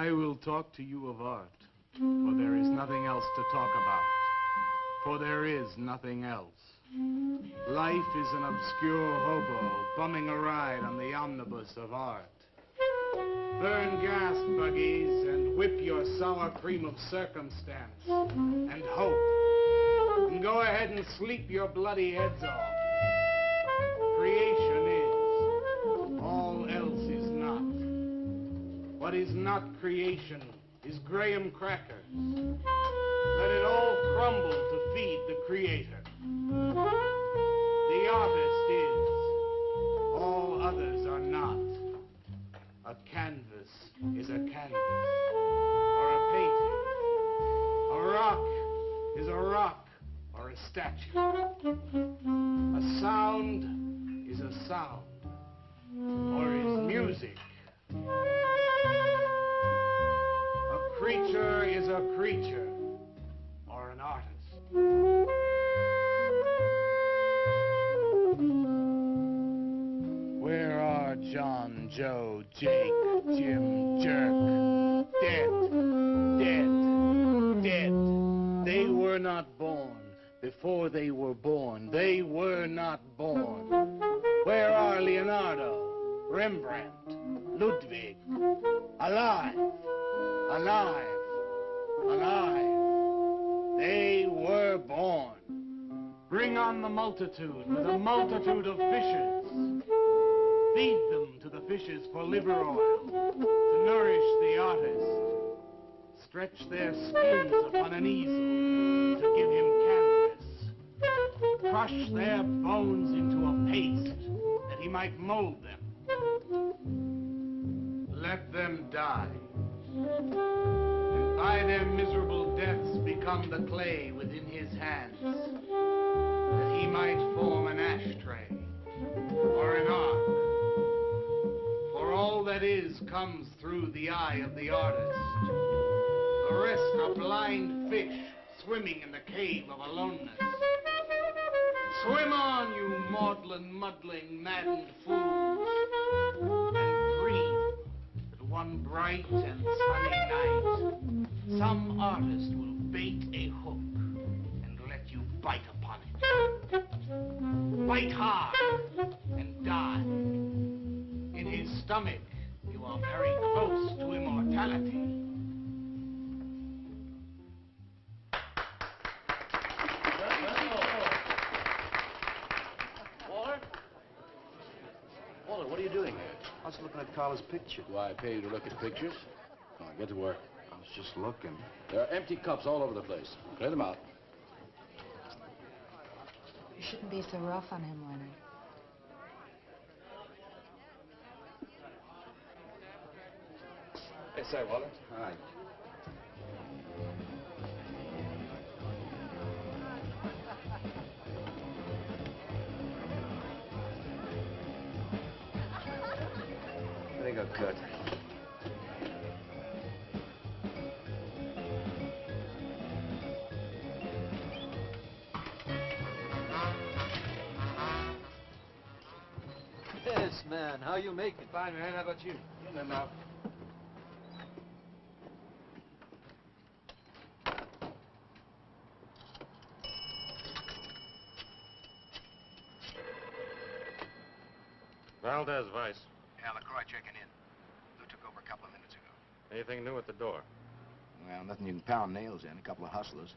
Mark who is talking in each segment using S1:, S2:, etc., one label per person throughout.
S1: I will talk to you of art, for there is nothing else to talk about. For there is nothing else. Life is an obscure hobo bumming a ride on the omnibus of art. Burn gas buggies and whip your sour cream of circumstance and hope. And go ahead and sleep your bloody heads off. Creation is. All else is not. What is not creation is graham crackers. Let it all crumble to feed the creator. The artist is. All others are not. A canvas is a canvas, or a painting. A rock is a rock, or a statue. A sound is a sound, or is music. A creature is a creature, or an artist. Where are John, Joe, Jake, Jim, Jerk? Dead. They were not born. Before they were born, they were not born. Where are Leonardo, Rembrandt, Ludwig? Alive. They were born. Bring on the multitude with a multitude of fishes. Feed them to the fishes for liver oil, to nourish the artist. Stretch their skins upon an easel to give him canvas. Crush their bones into a paste that he might mold them. Let them die. And by their miserable deaths become the clay within his hands, that he might form an ashtray or an ark. All that is comes through the eye of the artist. The rest are blind fish swimming in the cave of aloneness. Swim on, you maudlin, muddling, maddened fools, and dream that one bright and sunny night some artist will bait a hook and let you bite upon it. Bite hard and die. In his stomach, you are very close to immortality.
S2: Walter, what are you doing here?
S3: I was looking at Carla's picture.
S2: Do I pay you to look at pictures? Come on, get to work.
S3: I was just looking.
S2: There are empty cups all over the place. Clear them out.
S4: You shouldn't be so rough on him, Leonard.
S5: Hey, say, Walter.
S3: Hi. There you go, Kurt.
S5: Yes, man. How you making?
S1: Fine, man. How about you? In and out.
S6: Valdez, Vice.
S7: Yeah, Lacroix checking in. Lou took over a couple of minutes ago.
S6: Anything new at the door?
S3: Well, nothing you can pound nails in. A couple of hustlers.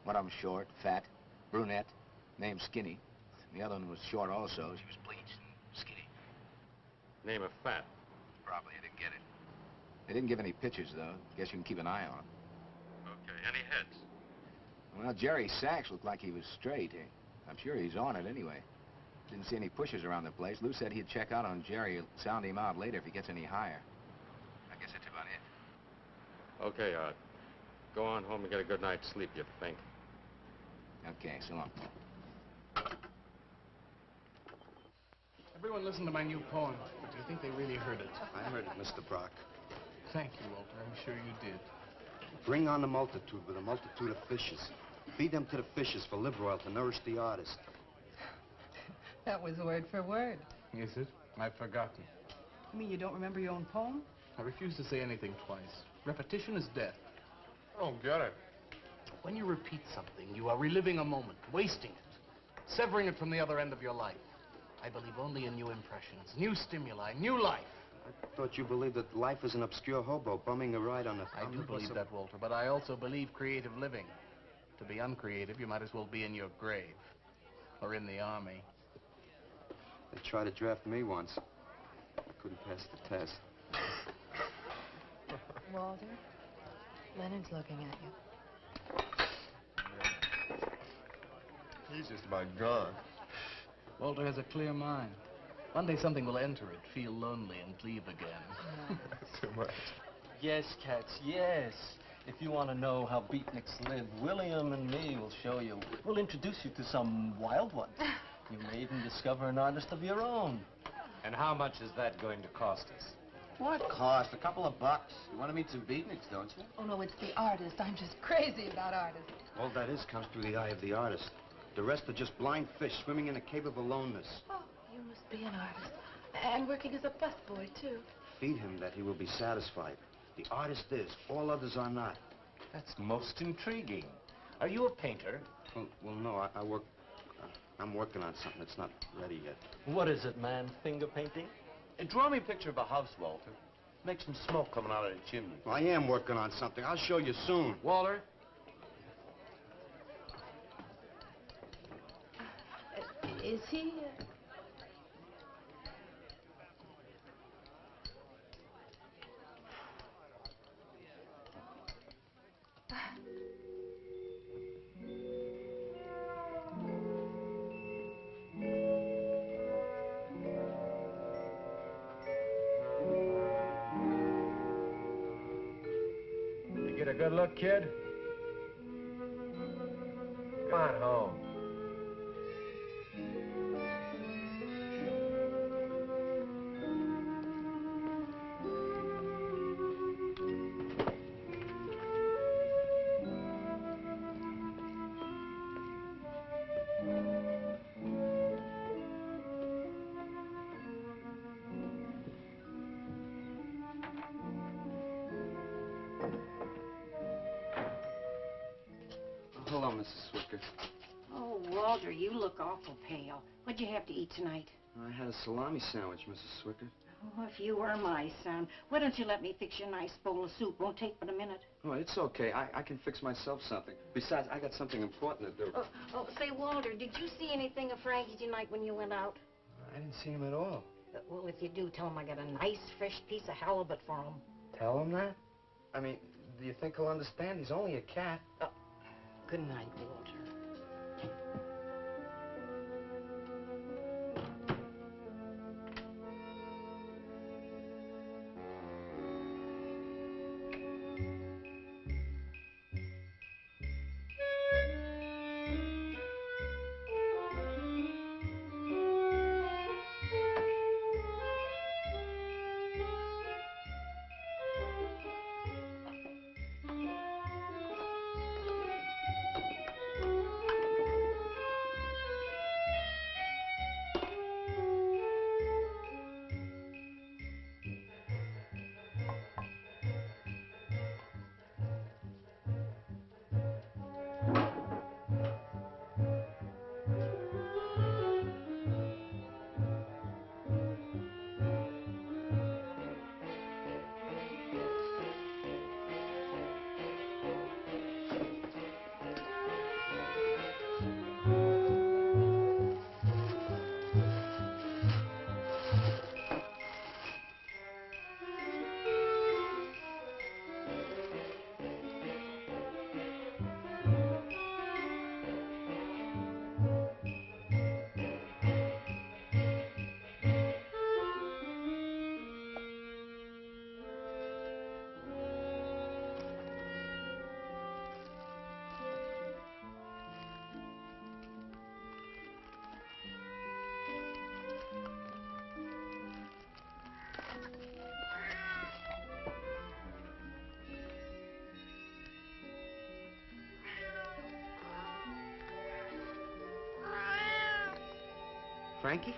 S3: One of them short, fat, brunette, named Skinny. And the other one was short also.
S7: She was bleached and skinny.
S6: Name of Fat.
S7: Probably, I didn't get it.
S3: They didn't give any pictures, though. Guess you can keep an eye on them.
S6: Okay. Any heads?
S3: Well, Jerry Sachs looked like he was straight. I'm sure he's on it anyway. Didn't see any pushers around the place. Lou said he'd check out on Jerry, sound him out later if he gets any higher.
S7: I guess that's about it.
S6: Okay, Art. Go on home and get a good night's sleep, you think.
S3: Okay, so long.
S1: Everyone listen to my new poem. Do you think they really heard it?
S3: I heard it, Mr. Brock.
S1: Thank you, Walter. I'm sure you did.
S3: Bring on the multitude with a multitude of fishes. Feed them to the fishes for liver oil to nourish the artist.
S8: That was word for word.
S1: Is it? I've forgotten.
S8: You mean you don't remember your own poem?
S1: I refuse to say anything twice. Repetition is death.
S9: I don't get it.
S1: When you repeat something, you are reliving a moment, wasting it, severing it from the other end of your life. I believe only in new impressions, new stimuli, new life.
S10: I thought you believed that life is an obscure hobo bumming a ride on a...
S1: I do believe that, Walter, but I also believe creative living. To be uncreative, you might as well be in your grave. Or in the army.
S10: They tried to draft me once. I couldn't pass the test.
S4: Walter, Leonard's looking at you.
S9: He's just about gone.
S1: Walter has a clear mind. One day something will enter it, feel lonely, and leave again.
S9: Too much.
S5: Yes, cats, yes. If you want to know how beatniks live, William and me will show you. We'll introduce you to some wild ones. You may even discover an artist of your own.
S2: And how much is that going to cost us?
S3: What cost? A couple of bucks. You want to meet some beatniks, don't you?
S8: Oh, no, it's the artist. I'm just crazy about artists.
S10: All that is comes through the eye of the artist. The rest are just blind fish swimming in a cave of aloneness.
S8: Oh, you must be an artist. And working as a busboy, too.
S10: Feed him that he will be satisfied. The artist is. All others are not.
S2: That's most intriguing. Are you a painter?
S10: Well, no, I work... I'm working on something that's not ready yet.
S5: What is it, man? Finger painting?
S2: Draw me a picture of a house, Walter. Make some smoke coming out of the chimney.
S10: Well, I am working on something. I'll show you soon.
S2: Walter?
S8: Is he...
S9: You get a good look, kid? Come on home.
S10: Hello, Mrs. Swickert.
S11: Oh, Walter, you look awful pale. What'd you have to eat tonight?
S10: I had a salami sandwich, Mrs. Swickert.
S11: Oh, if you were my son, why don't you let me fix you a nice bowl of soup? Won't take but a minute.
S10: Oh, it's okay. I can fix myself something. Besides, I got something important to do.
S11: Say, Walter, did you see anything of Frankie tonight when you went out?
S10: I didn't see him at all.
S11: Well, if you do, tell him I got a nice, fresh piece of halibut for him.
S10: Tell him that? I mean, do you think he'll understand? He's only a cat.
S11: Good night, Walter.
S10: Frankie?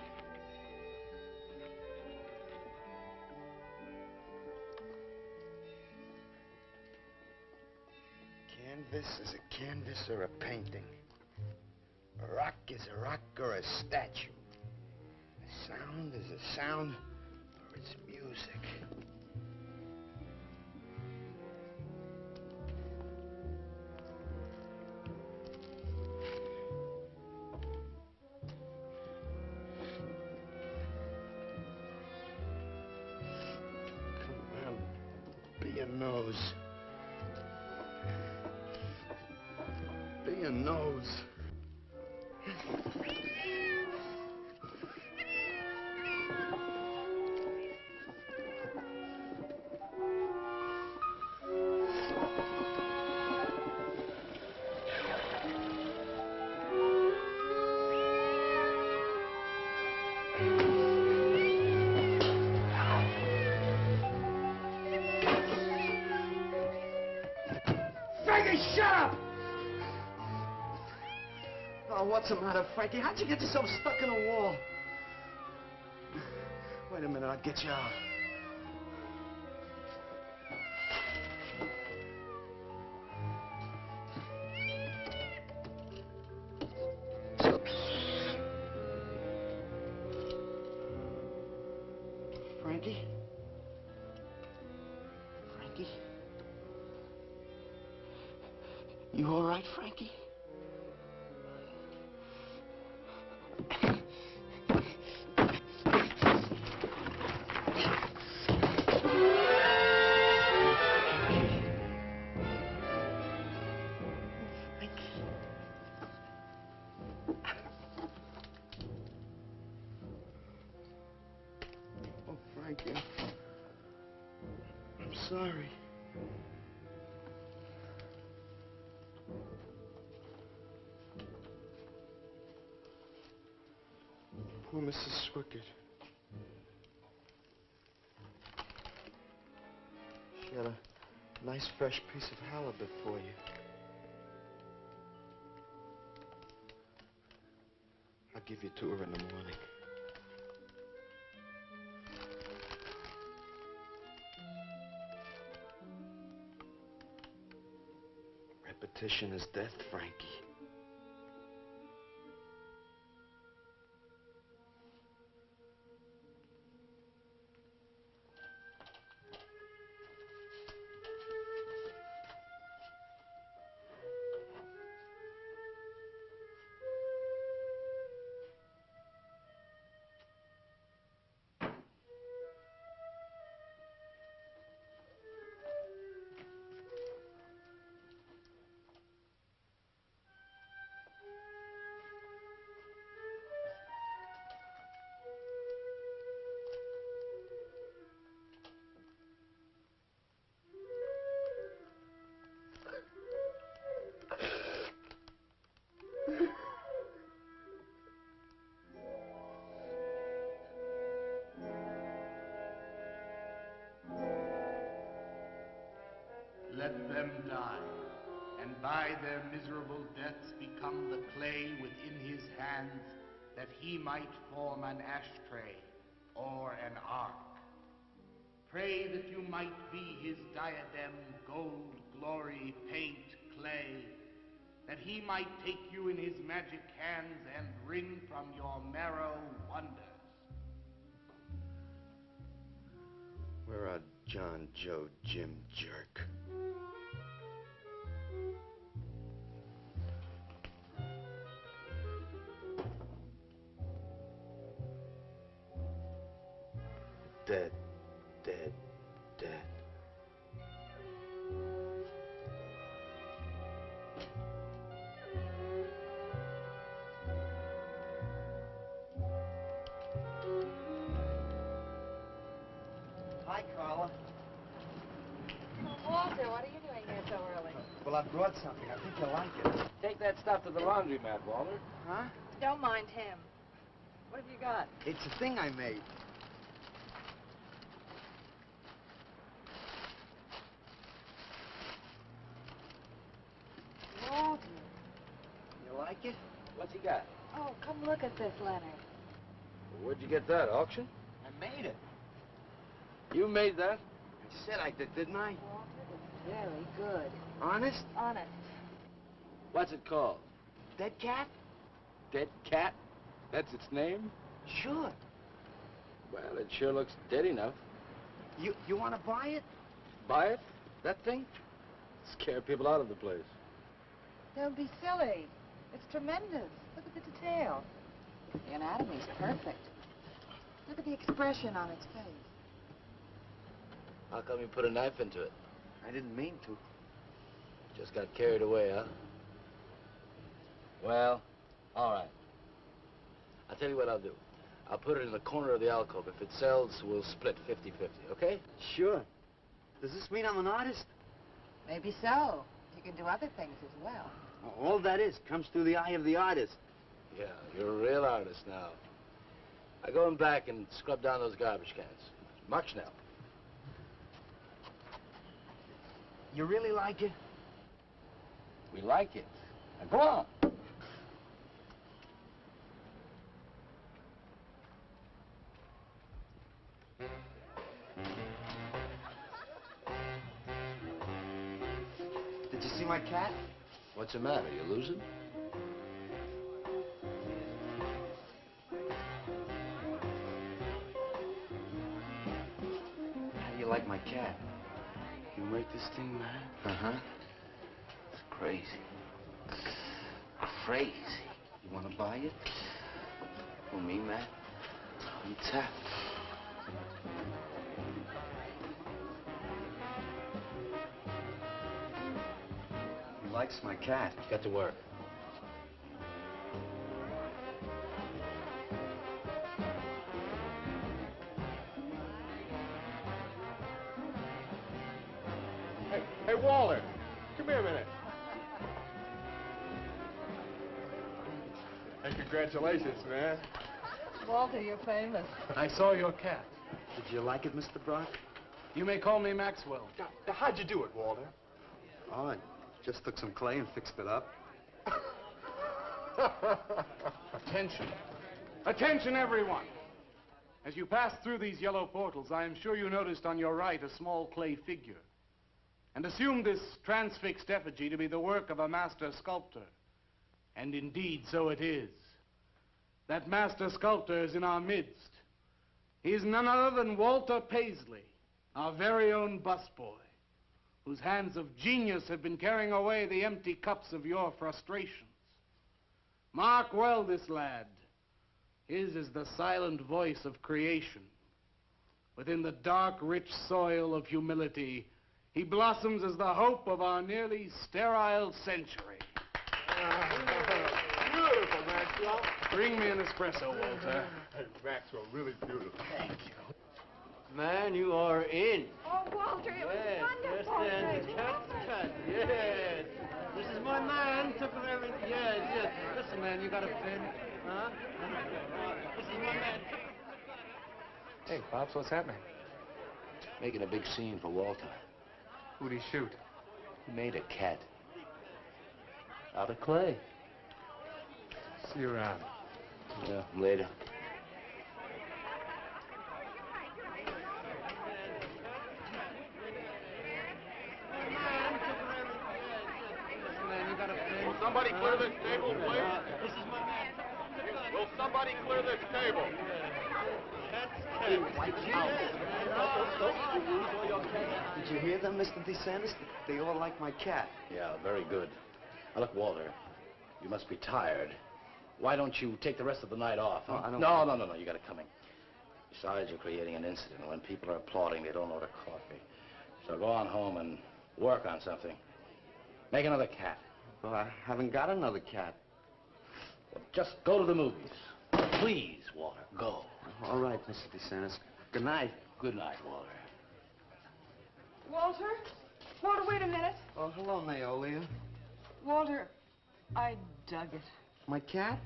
S10: canvas is a canvas or a painting. A rock is a rock or a statue. A sound is a sound or it's music. Come on, be a nose. Be a nose.
S5: What's the matter, Frankie? How'd you get yourself stuck in a wall? Wait a minute, I'll get you out. Frankie? Frankie? You all right, Frankie? I'm sorry. Poor Mrs. Swickert. She had a nice fresh piece of halibut for you. I'll give you to her in the morning. Repetition is death, Frankie.
S1: Let them die, and by their miserable deaths become the clay within his hands, that he might form an ashtray or an ark. Pray that you might be his diadem, gold, glory, paint, clay, that he might take you in his magic hands and wring from your marrow wonders.
S10: We're a John, Joe, Jim jerk. Dead, dead, dead.
S5: Hi, Carla.
S4: Walter, what are you doing here so early?
S5: Well, I brought something. I think you'll like it.
S6: Take that stuff to the laundromat, Walter.
S5: Huh?
S4: Don't mind him. What have you got?
S5: It's a thing I made.
S4: Walter.
S5: You like it?
S6: What's he got?
S4: Oh, come look at this, Leonard.
S6: Where'd you get that, auction?
S5: I made it.
S6: You made that?
S5: I said I did, didn't I?
S4: Walter, this is Very good.
S10: Honest?
S4: Honest.
S3: What's it called?
S10: Dead cat?
S3: Dead cat? That's its name?
S10: Sure.
S3: Well, it sure looks dead enough.
S10: You want to buy it?
S3: Buy it? That thing? Scare people out of the place.
S4: Don't be silly. It's tremendous. Look at the detail. The anatomy's perfect. Look at the expression on its face.
S3: How come you put a knife into it?
S10: I didn't mean to.
S3: Just got carried away, huh? Well, all right. I'll tell you what I'll do. I'll put it in the corner of the alcove. If it sells, we'll split 50-50, okay?
S10: Sure. Does this mean I'm an artist?
S4: Maybe so. You can do other things as well.
S10: All that is comes through the eye of the artist.
S3: Yeah, you're a real artist now. I go in back and scrub down those garbage cans. March now.
S10: You really like it?
S3: We like it. Now go on.
S10: Did you see my cat?
S3: What's the matter? You losing?
S10: How do you like my cat?
S3: You make this thing, man?
S10: Uh-huh.
S3: It's crazy. Crazy.
S10: You want to buy it?
S3: For me, man? I'm tapped.
S10: He likes my cat.
S3: Get to work.
S9: Hey, Walter, come here a minute. Hey, congratulations, man.
S4: Walter, you're famous.
S1: I saw your cat.
S10: Did you like it, Mr. Brock?
S1: You may call me Maxwell.
S9: Now, how'd you do it, Walter?
S10: Oh, I just took some clay and fixed it up.
S1: Attention. Attention, everyone. As you pass through these yellow portals, I am sure you noticed on your right a small clay figure, and assumed this transfixed effigy to be the work of a master sculptor. And indeed, so it is. That master sculptor is in our midst. He is none other than Walter Paisley, our very own busboy, whose hands of genius have been carrying away the empty cups of your frustrations. Mark well this lad. His is the silent voice of creation. Within the dark, rich soil of humility, he blossoms as the hope of our nearly sterile century.
S9: Beautiful, Maxwell.
S1: Bring me an espresso, Walter.
S9: Hey, Maxwell, really beautiful.
S3: Thank you.
S5: Man, you are in.
S4: Oh, Walter, it was
S5: Yes,
S4: wonderful.
S5: yes, cut. Yes. This is my man. Took of everything. Yes. Listen, man, you got a pen? Huh? This is my man.
S1: Hey, Pops, what's happening?
S3: Making a big scene for Walter.
S1: Who'd he shoot?
S3: He made a cat. Out of clay.
S1: See you around.
S3: Yeah, later.
S9: Will somebody clear this table, please?
S5: This is my man.
S9: Will somebody clear this table?
S10: Did you hear them, Mr. DeSantis? They all like my cat.
S3: Yeah, very good. Now, look, Walter, you must be tired. Why don't you take the rest of the night off? Huh?
S10: Oh, I don't...
S3: No, you gotta come in. Besides, you're creating an incident. When people are applauding, they don't order coffee. So go on home and work on something. Make another cat.
S10: Well, I haven't got another cat.
S3: Well, just go to the movies. Please, Walter, go.
S10: All right, Mr. DeSantis. Good night.
S3: Good night, Walter.
S8: Walter? Walter, wait a minute.
S10: Oh, hello, Naolia.
S8: Walter, I dug it.
S10: My cat?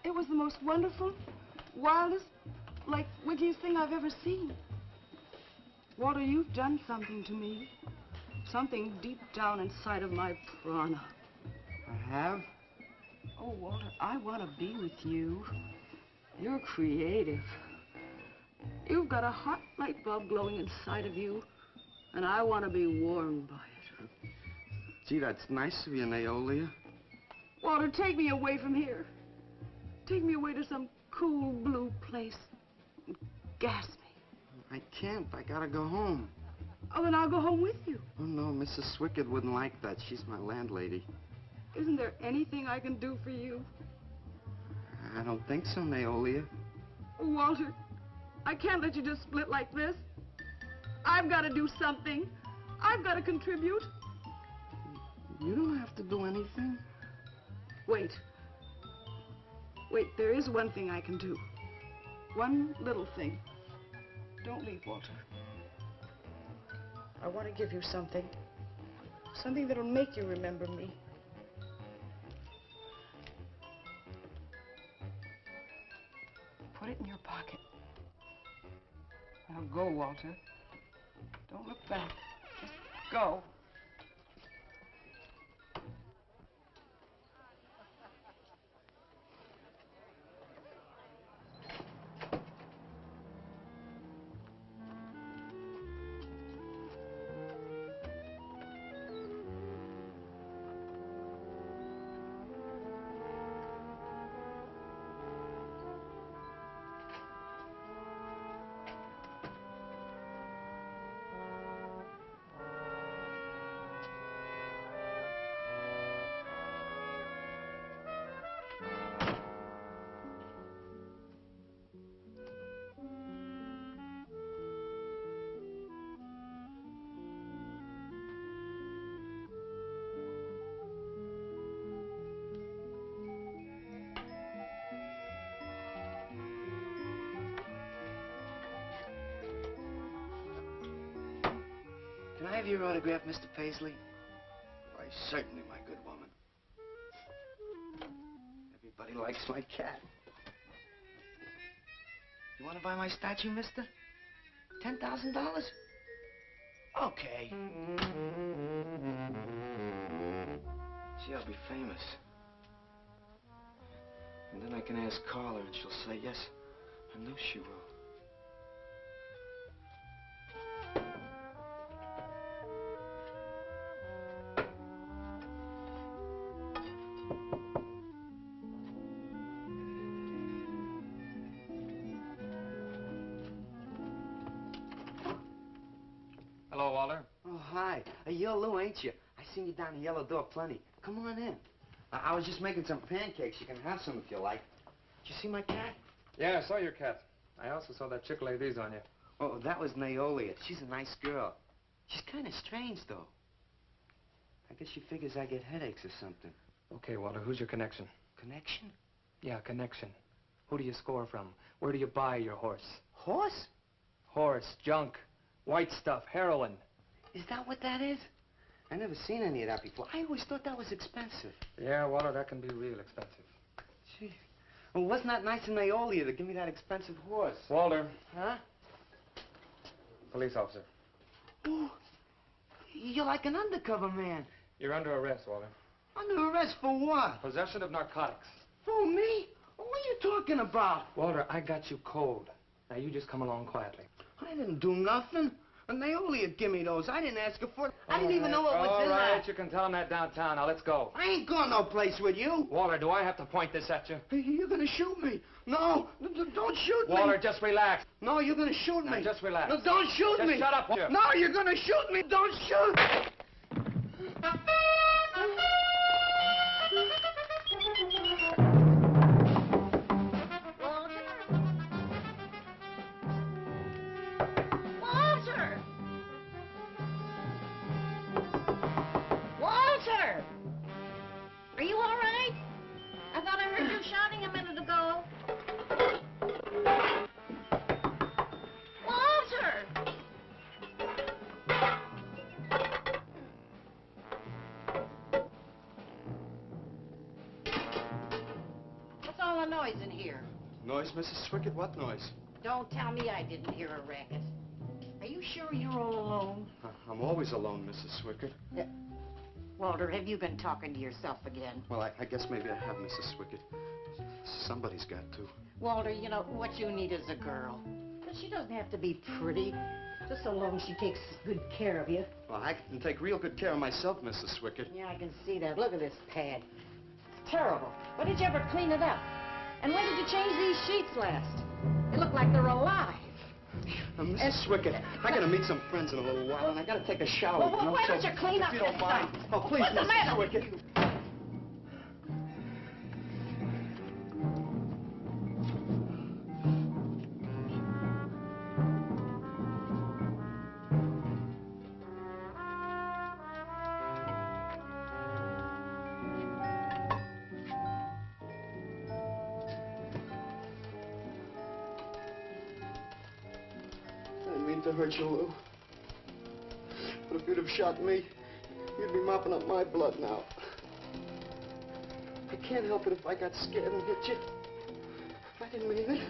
S8: It was the most wonderful, wildest, like, wiggiest thing I've ever seen. Walter, you've done something to me. Something deep down inside of my prana.
S10: I have?
S8: Oh, Walter, I want to be with you. You're creative. You've got a hot light bulb glowing inside of you. And I want to be warmed by it.
S12: Gee, that's nice of you, Naolia.
S8: Walter, take me away from here. Take me away to some cool blue place. And gas me.
S12: I can't. I gotta go home.
S8: Oh, then I'll go home with you.
S12: Oh, no, Mrs. Swickert wouldn't like that. She's my landlady.
S8: Isn't there anything I can do for you?
S12: I don't think so, Naolia.
S8: Walter, I can't let you just split like this. I've got to do something. I've got to contribute.
S12: You don't have to do anything.
S8: Wait. Wait, there is one thing I can do. One little thing. Don't leave, Walter. I want to give you something. Something that'll make you remember me. Put it in your pocket. Now go, Walter. Don't look back. Just go.
S10: Can I have your autograph, Mr. Paisley?
S12: Why, certainly, my good woman.
S10: Everybody likes my cat. You want to buy my statue, mister? $10,000? Okay. Gee, I'll be famous. And then I can ask Carla, and she'll say yes. I know she will.
S6: Hello, Walter.
S10: Oh, hi. You're Lou, ain't you? I seen you down the yellow door plenty. Come on in. I was just making some pancakes. You can have some if you like. Did you see my cat?
S6: Yeah, I saw your cat. I also saw that chick lay these on you.
S10: Oh, that was Naolia. She's a nice girl. She's kind of strange, though. I guess she figures I get headaches or something.
S6: Okay, Walter, who's your connection?
S10: Connection?
S6: Yeah, connection. Who do you score from? Where do you buy your horse?
S10: Horse?
S6: Horse, junk, white stuff, heroin.
S10: Is that what that is? I never seen any of that before. I always thought that was expensive.
S6: Yeah, Walter, that can be real expensive.
S10: Gee. Well, wasn't that nice of Naolia to give me that expensive horse?
S6: Walter.
S10: Huh?
S6: Police officer.
S10: Oh, you're like an undercover man.
S6: You're under arrest, Walter.
S10: Under arrest for what?
S6: Possession of narcotics.
S10: For me? What are you talking about?
S6: Walter, I got you cold. Now, you just come along quietly.
S10: I didn't do nothing. And Naolia give me those. I didn't ask her for it. I didn't even know what was in there.
S6: All right, you can tell him that downtown. Now, let's go.
S10: I ain't going no place with you.
S6: Walter, do I have to point this at you?
S10: You're gonna shoot me. No, don't shoot me.
S6: Walter, just relax.
S10: No, you're gonna shoot me.
S6: Now, just relax.
S10: No, don't shoot me.
S6: Just shut up, Walter.
S10: No, you're gonna shoot me. Don't shoot.
S11: Are you all right? I thought I heard you shouting a minute ago. Walter! What's all the noise in here?
S12: Noise, Mrs. Swickert? What noise?
S11: Don't tell me I didn't hear a racket. Are you sure you're all alone?
S12: I'm always alone, Mrs. Swickert.
S11: Walter, have you been talking to yourself again?
S12: Well, I guess maybe I have, Mrs. Swickert. Somebody's got to.
S11: Walter, you know, what you need is a girl. But she doesn't have to be pretty. Just so long as she takes good care of you.
S12: Well, I can take real good care of myself, Mrs. Swickert.
S11: Yeah, I can see that. Look at this pad. It's terrible. When did you ever clean it up? And when did you change these sheets last? They look like they're alive.
S12: Mrs. Swickert, I gotta meet some friends in a little while, and I gotta take a shower.
S11: Well, why don't you clean up
S12: if you don't
S11: this
S12: mind.
S11: stuff?
S12: Oh, please,
S11: What's the
S12: Mrs.
S11: matter?
S12: Swickert. To hurt you, Lou. But if you'd have shot me, you'd be mopping up my blood now. I can't help it if I got scared and hit you. I didn't mean it.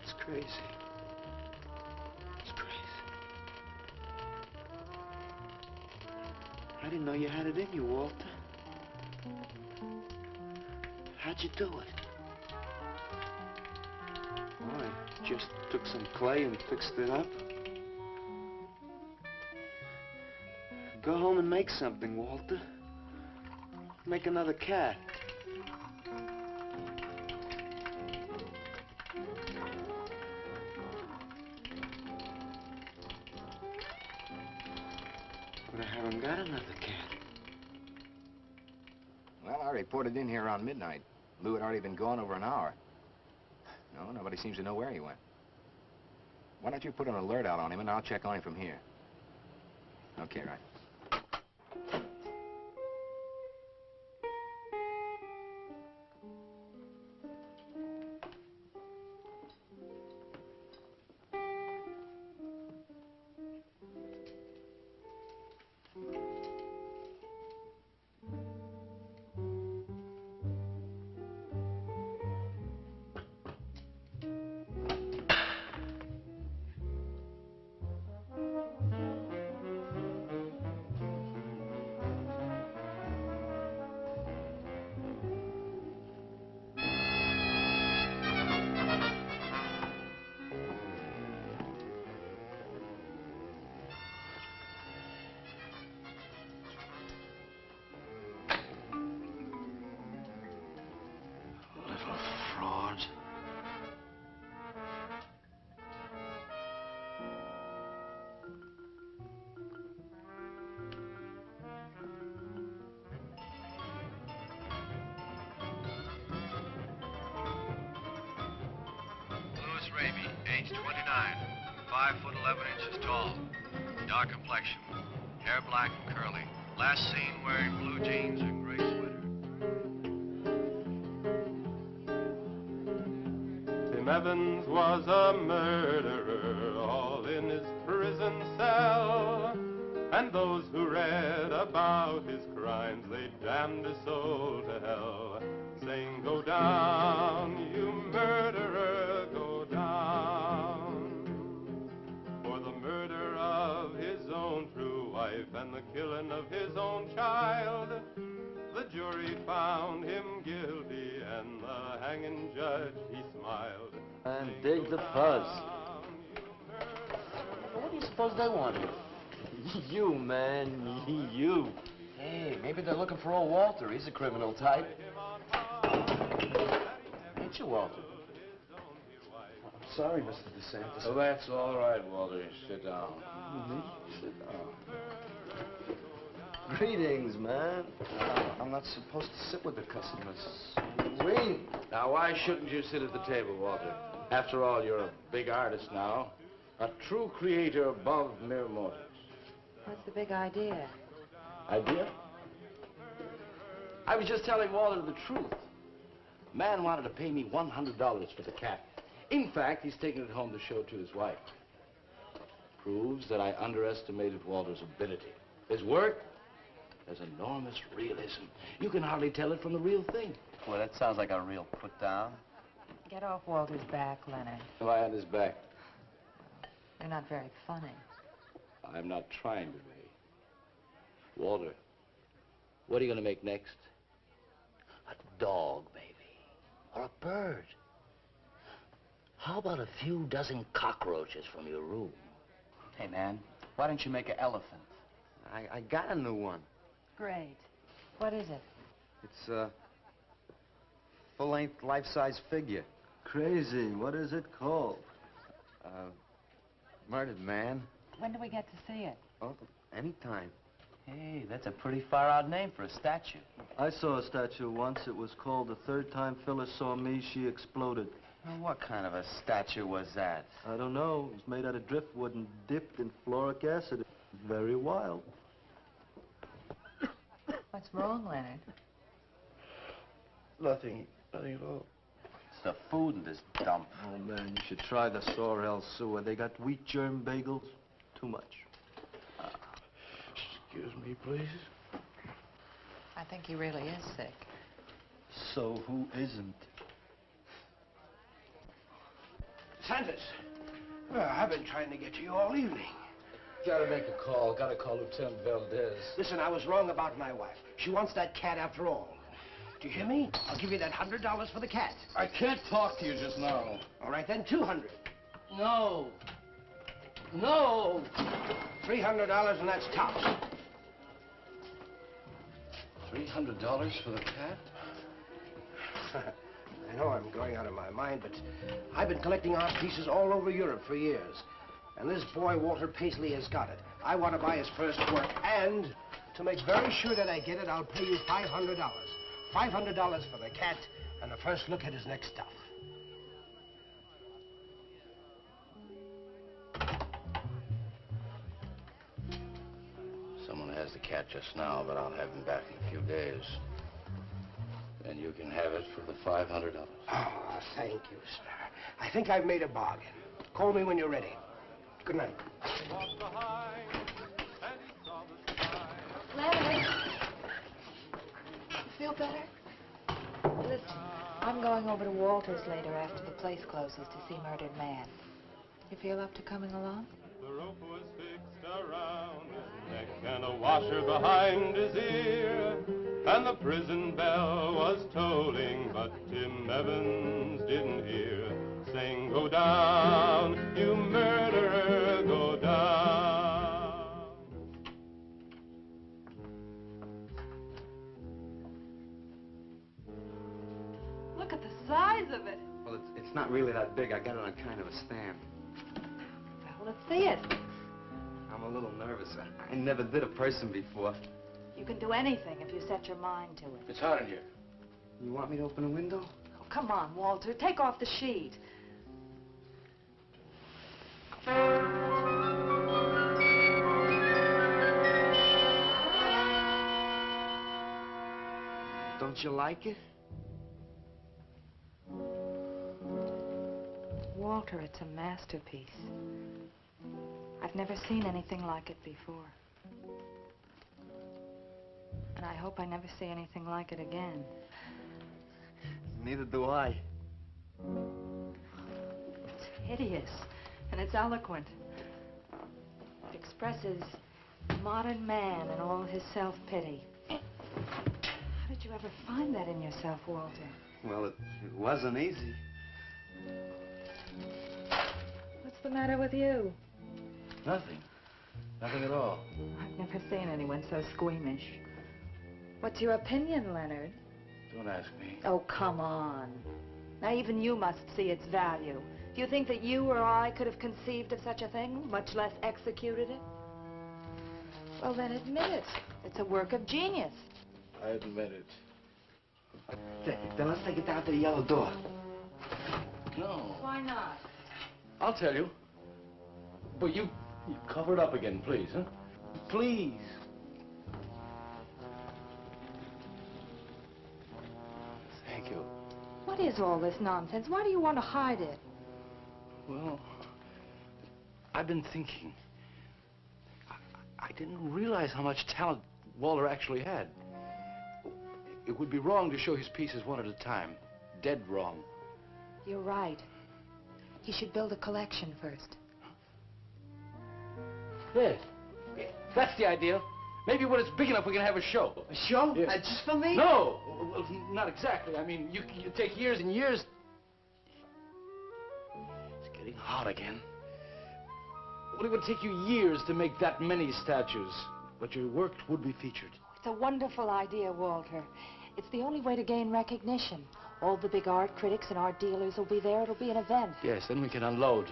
S12: It's crazy. It's crazy. I didn't know you had it in you, Walter. How'd you do it? Oh, I just took some clay and fixed it up. Go home and make something, Walter. Make another cat. But I haven't got another cat.
S3: Well, I reported in here around midnight. Lou had already been gone over an hour. No, nobody seems to know where he went. Why don't you put an alert out on him, and I'll check on him from here. Okay, right.
S13: Raby, age 29, 5 foot 11 inches tall, dark complexion, hair black and curly. Last seen wearing blue jeans and gray sweater.
S14: Tim Evans was a murderer, all in his prison cell. And those who read about his crimes, they damned his soul to hell, saying, "Go down, you murderer, go down." For the murder of his own true wife and the killing of his own child, the jury found him guilty, and the hanging judge, he smiled.
S2: And dig the fuzz. What do you suppose they wanted? You, man, you. Hey, maybe they're looking for old Walter. He's a criminal type. Ain't you, Walter?
S12: I'm sorry, Mr. DeSantis.
S2: Oh, that's all right, Walter. Sit down. Sit down. Greetings, man.
S12: I'm not supposed to sit with the customers.
S2: Wait. Now, why shouldn't you sit at the table, Walter? After all, you're a big artist now. A true creator above mere mortals.
S4: What's the big idea?
S2: Idea? I was just telling Walter the truth. Man wanted to pay me $100 for the cat. In fact, he's taking it home to show to his wife. Proves that I underestimated Walter's ability. His work has enormous realism. You can hardly tell it from the real thing.
S5: Well, that sounds like a real put-down.
S4: Get off Walter's back, Leonard.
S2: Lie on his back.
S4: You're not very funny.
S2: I'm not trying to be. Walter, what are you going to make next? A dog, baby. or a bird. How about a few dozen cockroaches from your room?
S15: Hey, man, why don't you make an elephant?
S12: I got a new one.
S11: Great. What is it?
S12: It's a full-length, life-size figure.
S5: Crazy. What is it called?
S12: Murdered man.
S11: When do we get to see it?
S12: Oh, anytime.
S15: Hey, that's a pretty far-out name for a statue.
S5: I saw a statue once. It was called The Third Time Phyllis Saw Me, She Exploded.
S15: Well, what kind of a statue was that?
S5: I don't know. It was made out of driftwood and dipped in fluoric acid. Very wild.
S11: What's wrong, Leonard?
S2: Nothing at all.
S15: It's the food in this dump.
S5: Oh, man, you should try the Sorrel sewer. They got wheat germ bagels. Too much.
S2: Excuse me, please.
S11: I think he really is sick.
S5: So who isn't?
S16: Santis, I've been trying to get to you all evening.
S2: Gotta make a call. Gotta call Lieutenant Valdez.
S16: Listen, I was wrong about my wife. She wants that cat after all. Do you hear me? I'll give you that $100 for the cat.
S2: I can't talk to you just now.
S16: All right, then, $200.
S2: No. No.
S16: $300, and that's tops.
S2: $300 for the cat?
S16: I know I'm going out of my mind, but I've been collecting art pieces all over Europe for years. And this boy, Walter Paisley, has got it. I want to buy his first work, and to make very sure that I get it, I'll pay you $500. $500 for the cat, and the first look at his next stuff.
S2: Someone has the cat just now, but I'll have him back in a few days. And you can have it for the $500.
S16: Oh, thank you, sir. I think I've made a bargain. Call me when you're ready. Good night.
S11: Leonard! You feel better? Listen, I'm going over to Walter's later after the place closes to see Murdered Man. You feel up to coming along?
S14: The rope was fixed around his neck and a washer behind his ear, and the prison bell was tolling, but Tim Evans didn't hear. Saying, go down, you murderer, go down.
S8: Look at the size of it.
S12: Well, it's not really that big. I got it on kind of a stand.
S11: Well, let's see it.
S12: I'm a little nervous. I never did a person before.
S11: You can do anything if you set your mind to it.
S2: It's hot in here.
S12: You want me to open a window?
S11: Oh, come on, Walter. Take off the sheet.
S12: Don't you like it?
S11: Walter, it's a masterpiece. I've never seen anything like it before. And I hope I never see anything like it again.
S12: Neither do I.
S11: It's hideous, and it's eloquent. It expresses modern man and all his self-pity. How did you ever find that in yourself, Walter?
S12: Well, it wasn't easy.
S11: What's the matter with you?
S2: Nothing. Nothing at all.
S11: I've never seen anyone so squeamish. What's your opinion, Leonard?
S2: Don't ask me.
S11: Oh, come on. Now, even you must see its value. Do you think that you or I could have conceived of such a thing, much less executed it? Well, then admit it. It's a work of genius.
S2: I admit it.
S12: Then let's take it down to the yellow door.
S2: No.
S11: Why not?
S2: I'll tell you. But you cover it up again, please, huh? Please. Thank you.
S11: What is all this nonsense? Why do you want to hide it?
S2: Well, I've been thinking. I didn't realize how much talent Walter actually had. It would be wrong to show his pieces one at a time. Dead wrong.
S11: You're right. He should build a collection first.
S2: Yes. That's the idea. Maybe when it's big enough, we can have a show.
S16: A show?
S2: Yes.
S16: Just for me?
S2: No, well, not exactly. I mean, you take years and years. It's getting hot again. Well, it would take you years to make that many statues, but your work would be featured.
S11: It's a wonderful idea, Walter. It's the only way to gain recognition. All the big art critics and art dealers will be there. It'll be an event.
S2: Yes, then we can unload.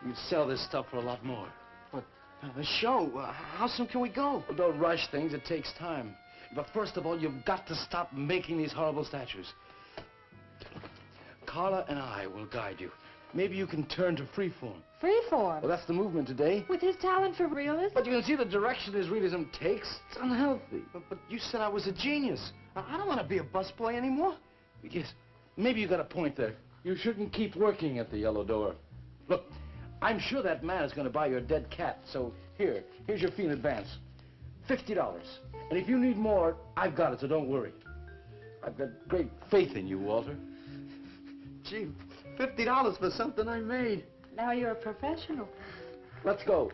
S2: We'd sell this stuff for a lot more.
S16: But a show, how soon can we go?
S2: Well, don't rush things. It takes time. But first of all, you've got to stop making these horrible statues. Carla and I will guide you. Maybe you can turn to freeform.
S11: Freeform?
S2: Well, that's the movement today.
S11: With his talent for realism?
S2: But you can see the direction his realism takes. It's unhealthy.
S16: But you said I was a genius. I don't want to be a busboy anymore.
S2: Yes, maybe you got a point there. You shouldn't keep working at the Yellow Door. Look, I'm sure that man is going to buy your dead cat, so here's your fee in advance. $50. And if you need more, I've got it, so don't worry. I've got great faith in you, Walter.
S16: Gee, $50 for something I made.
S11: Now you're a professional.
S2: Let's go.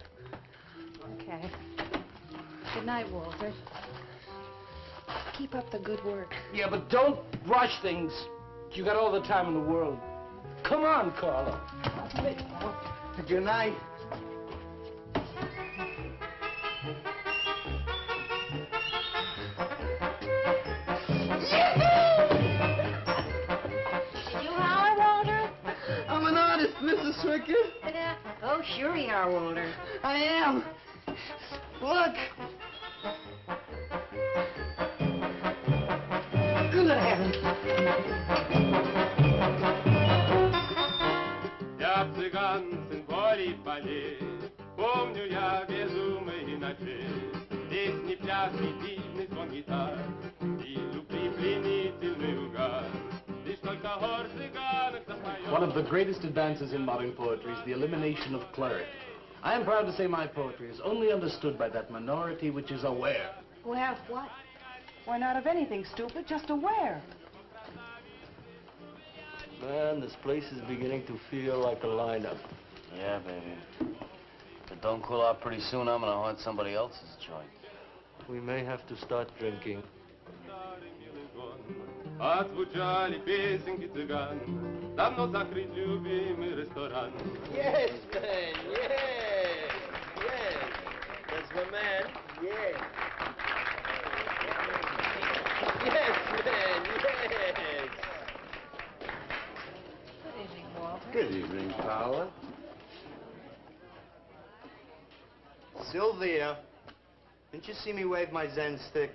S11: Okay. Good night, Walter. Keep up the good work.
S2: Yeah, but don't rush things. You got all the time in the world. Come on, Carla.
S16: Good night.
S11: Did you holler, Walter?
S16: I'm an artist, Mrs. Swickert.
S11: Oh, sure you are, Walter.
S16: I am. Look. Good heavens.
S14: Я цыган, сын полей полей, помню я безумные ночи. Здесь не пляс, не дивный звон гитар, и любви пленительный угар. Лишь только хор цыганок запоет.
S17: One of the greatest advances in modern poetry is the elimination of clarity. I am proud to say my poetry is only understood by that minority which is aware.
S8: Aware of what? Why, not of anything, stupid, just aware.
S5: Man, this place is beginning to feel like a lineup.
S15: Yeah, baby. If it don't cool off pretty soon, I'm gonna haunt somebody else's joint.
S5: We may have to start drinking.
S14: Отзвучали песенки цыган, давно закрыть любимый ресторан.
S18: Yes, man, yes, yes. That's my man, yes. Yes, man, yes.
S11: Good evening, Walter.
S10: Good evening, Carla. Sylvia, didn't you see me wave my Zen stick?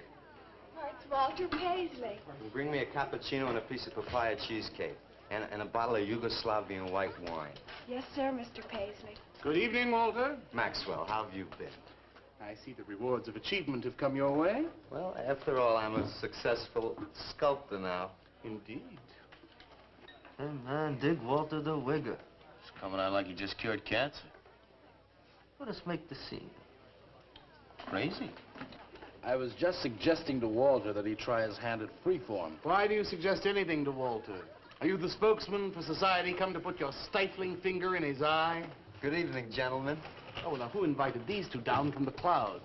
S19: Oh, it's Walter Paisley.
S10: Bring me a cappuccino and a piece of papaya cheesecake. And a bottle of Yugoslavian white wine.
S19: Yes, sir, Mr. Paisley.
S1: Good evening, Walter.
S10: Maxwell, how have you been?
S1: I see the rewards of achievement have come your way.
S10: Well, after all, I'm a successful sculptor now.
S1: Indeed.
S15: Hey, man, dig Walter the Wigger. He's coming out like he just cured cancer. Let us make the scene. Crazy.
S2: I was just suggesting to Walter that he try his hand at freeform.
S1: Why do you suggest anything to Walter? Are you the spokesman for society come to put your stifling finger in his eye?
S10: Good evening, gentlemen.
S1: Oh, now who invited these two down from the clouds?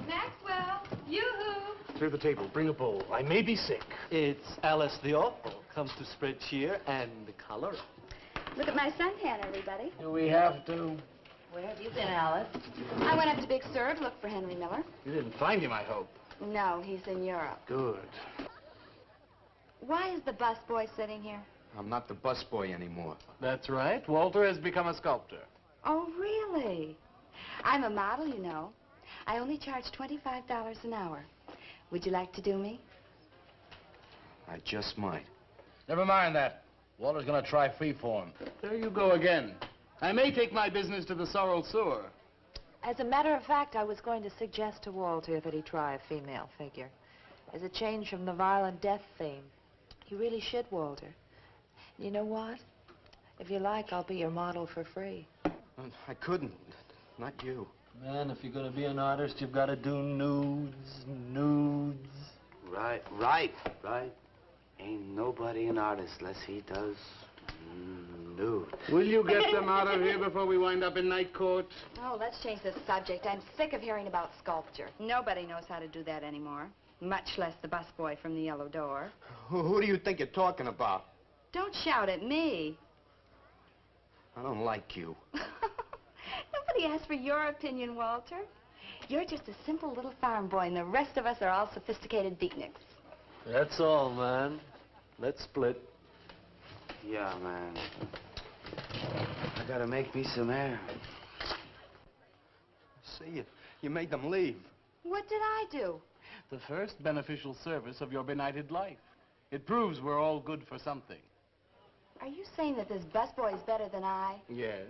S19: Maxwell, yoo-hoo.
S1: Through the table, bring a bowl. I may be sick.
S5: It's Alice the Awful. Comes to spread cheer and color.
S19: Look at my suntan, everybody.
S2: Do we have to?
S11: Where have you been, Alice?
S19: I went up to Big Sur to look for Henry Miller.
S1: You didn't find him, I hope.
S19: No, he's in Europe.
S1: Good.
S19: Why is the busboy sitting here?
S10: I'm not the busboy anymore.
S1: That's right. Walter has become a sculptor.
S19: Oh, really? I'm a model, you know. I only charge $25 an hour. Would you like to do me?
S10: I just might.
S2: Never mind that. Walter's gonna try freeform.
S1: There you go again. I may take my business to the Sorrel Sewer.
S11: As a matter of fact, I was going to suggest to Walter that he try a female figure. As a change from the violent death theme. He really should, Walter. You know what? If you like, I'll be your model for free.
S10: I couldn't. Not you.
S5: Man, if you're gonna be an artist, you've got to do nudes.
S15: Right. Ain't nobody an artist unless he does
S2: Minute.
S1: Will you get them out of here before we wind up in night court?
S19: Oh, let's change the subject. I'm sick of hearing about sculpture. Nobody knows how to do that anymore, much less the busboy from the Yellow Door.
S10: Who do you think you're talking about?
S19: Don't shout at me.
S10: I don't like you.
S19: Nobody asked for your opinion, Walter. You're just a simple little farm boy, and the rest of us are all sophisticated beatniks.
S17: That's all, man. Let's split.
S2: Yeah, man. I gotta make me some air.
S10: See, you made them leave.
S19: What did I do?
S17: The first beneficial service of your benighted life. It proves we're all good for something.
S19: Are you saying that this busboy is better than I?
S17: Yes.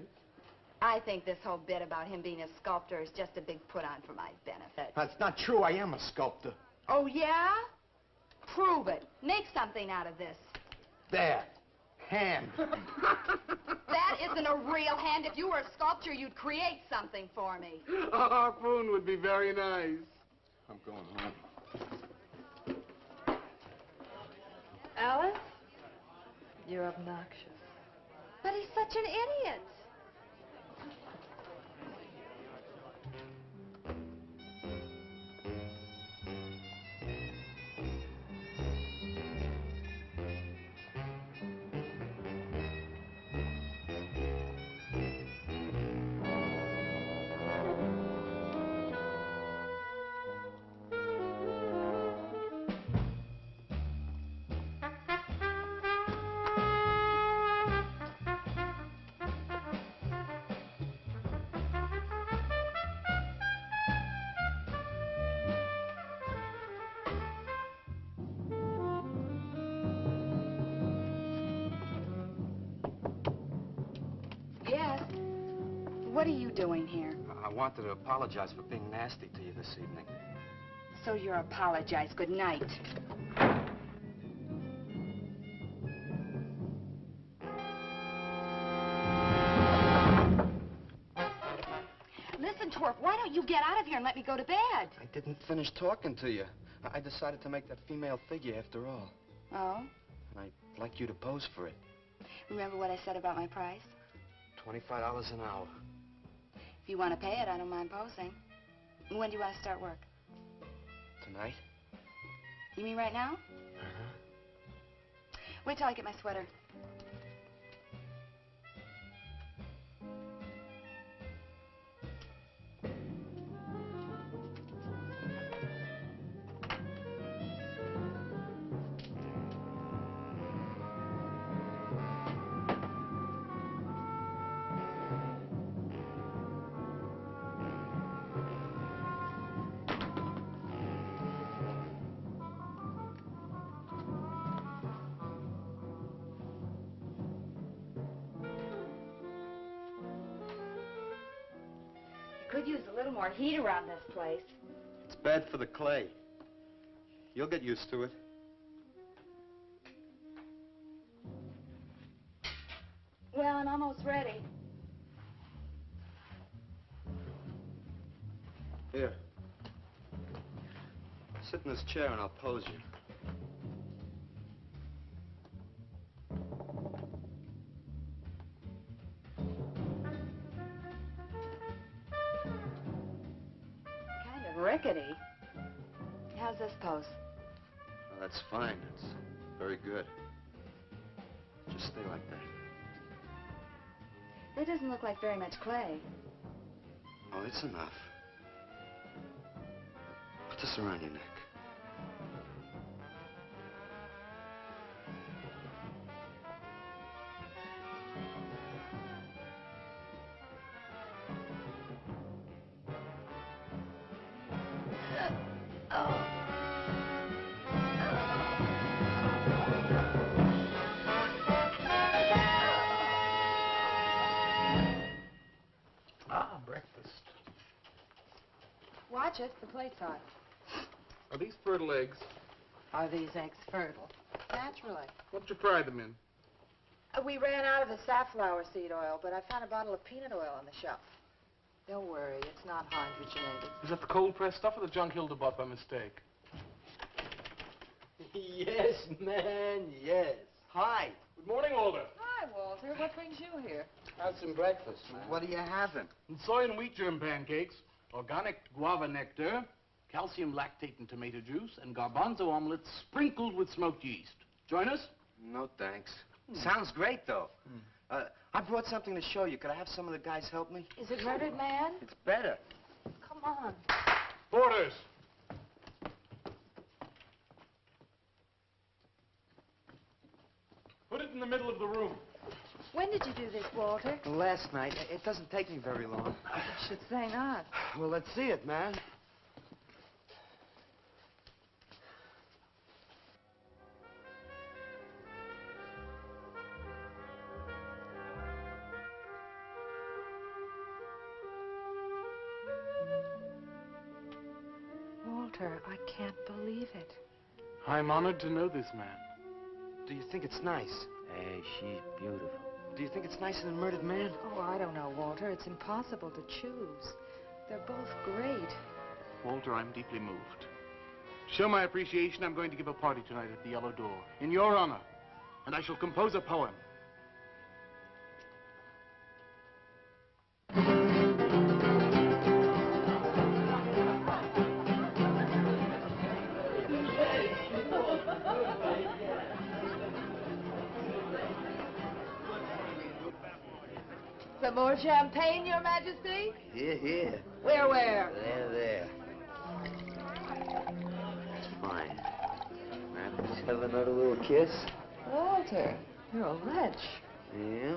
S19: I think this whole bit about him being a sculptor is just a big put-on for my benefit.
S10: That's not true. I am a sculptor.
S19: Oh, yeah? Prove it. Make something out of this.
S10: There. Hand.
S19: That isn't a real hand. If you were a sculptor, you'd create something for me.
S1: A harpoon would be very nice.
S10: I'm going home.
S11: Alice? You're obnoxious.
S19: But he's such an idiot. What are you doing here?
S3: I wanted to apologize for being nasty to you this evening.
S19: So you're apologize. Good night. Listen, Twerp, why don't you get out of here and let me go to bed?
S3: I didn't finish talking to you. I decided to make that female figure after all.
S19: Oh?
S3: And I'd like you to pose for it.
S19: Remember what I said about my price?
S3: $25 an hour.
S19: If you want to pay it, I don't mind posing. When do you want to start work?
S3: Tonight?
S19: You mean right now?
S3: Uh-huh.
S19: Wait till I get my sweater. Could use a little more heat around this place.
S3: It's bad for the clay. You'll get used to it.
S19: Well, I'm almost ready.
S3: Here. Sit in this chair and I'll pose you.
S19: Rickety. How's this pose?
S3: Oh, that's fine. It's very good. Just stay like that.
S19: That doesn't look like very much clay.
S3: Oh, it's enough. Put this around your neck.
S4: Watch it. The plate's hot.
S1: Are these fertile eggs?
S4: Are these eggs fertile? Naturally.
S1: What did you fry them in?
S4: We ran out of the safflower seed oil, but I found a bottle of peanut oil on the shelf. Don't worry, it's not hydrogenated.
S1: Is that the cold-pressed stuff or the junk Hilda bought by mistake?
S5: Yes, man, yes. Hi.
S1: Good morning, Walter.
S4: Hi. Hi, Walter. What brings you here?
S2: Have some breakfast, man.
S10: What are you having?
S17: Soy and wheat germ pancakes, organic guava nectar, calcium lactate and tomato juice, and garbanzo omelets sprinkled with smoked yeast. Join us?
S10: No, thanks. Sounds great, though. I brought something to show you. Could I have some of the guys help me?
S11: Is it Murdered Man?
S10: It's better.
S11: Come on.
S17: Porters! Put it in the middle of the room.
S11: When did you do this, Walter?
S10: Last night. It doesn't take me very long.
S11: I should say not.
S10: Well, let's see it, man.
S11: Walter, I can't believe it.
S17: I'm honored to know this man.
S10: Do you think it's nice?
S15: Hey, she's beautiful.
S10: Do you think it's nicer than Murdered Man?
S11: Oh, I don't know, Walter. It's impossible to choose. They're both great.
S17: Walter, I'm deeply moved. To show my appreciation, I'm going to give a party tonight at the Yellow Door, in your honor. And I shall compose a poem.
S11: Some more champagne, Your Majesty?
S15: Here, here.
S11: Where?
S15: There. Fine. Man, let's have another little kiss.
S11: Walter, you're a wretch.
S15: Yeah?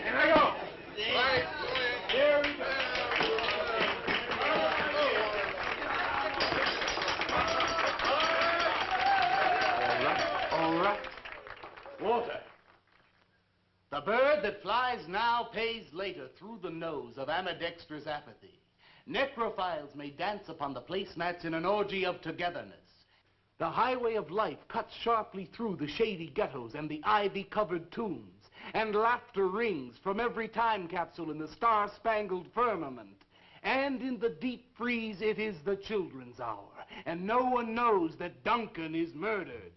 S17: And I go! Right, here we go!
S10: All right.
S17: Walter, the bird that flies now pays later through the nose of ambidextrous apathy. Necrophiles may dance upon the placemats in an orgy of togetherness. The highway of life cuts sharply through the shady ghettos and the ivy-covered tombs, and laughter rings from every time capsule in the star-spangled firmament. And in the deep freeze, it is the children's hour, and no one knows that Duncan is murdered.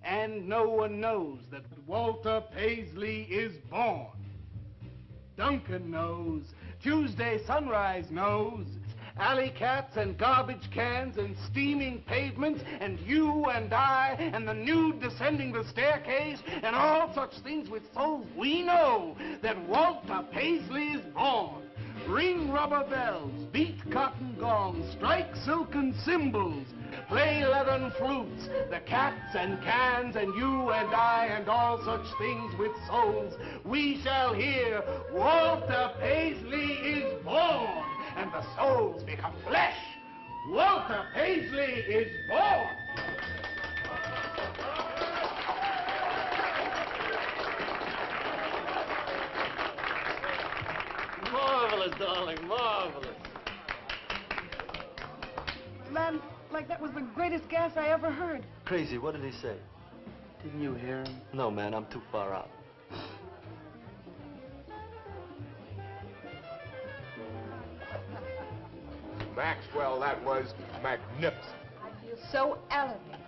S17: And no one knows that Walter Paisley is born. Duncan knows. Tuesday Sunrise knows. Alley cats and garbage cans and steaming pavements and you and I and the nude descending the staircase and all such things with souls, we know that Walter Paisley is born. Ring rubber bells, beat cotton gongs, strike silken cymbals, play leathern flutes, the cats and cans and you and I and all such things with souls. We shall hear Walter Paisley is born, and the souls become flesh. Walter Paisley is born.
S18: Marvelous, darling, marvelous.
S8: Man, like that was the greatest gas I ever heard.
S5: Crazy, what did he say?
S6: Didn't you hear him?
S5: No, man, I'm too far out.
S9: Maxwell, that was magnificent.
S11: I feel so elegant.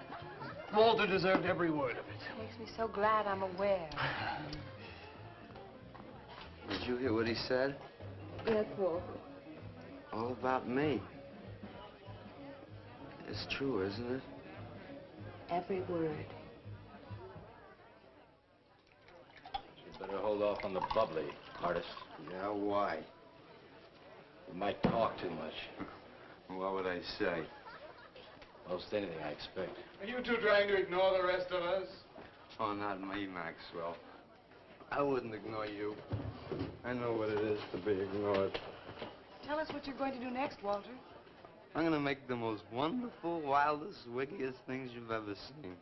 S17: Walter deserved every word of it.
S11: It makes me so glad I'm aware.
S10: Did you hear what he said?
S11: Yes, Walter.
S10: All about me. It's true, isn't it?
S11: Every word.
S2: You better hold off on the bubbly, artist.
S10: Yeah, why?
S2: You might talk too much.
S10: What would I say?
S2: Most anything, I expect.
S1: Are you two trying to ignore the rest of us?
S10: Oh, not me, Maxwell. I wouldn't ignore you. I know what it is to be ignored.
S8: Tell us what you're going to do next, Walter.
S10: I'm gonna make the most wonderful, wildest, wickedest things you've ever seen.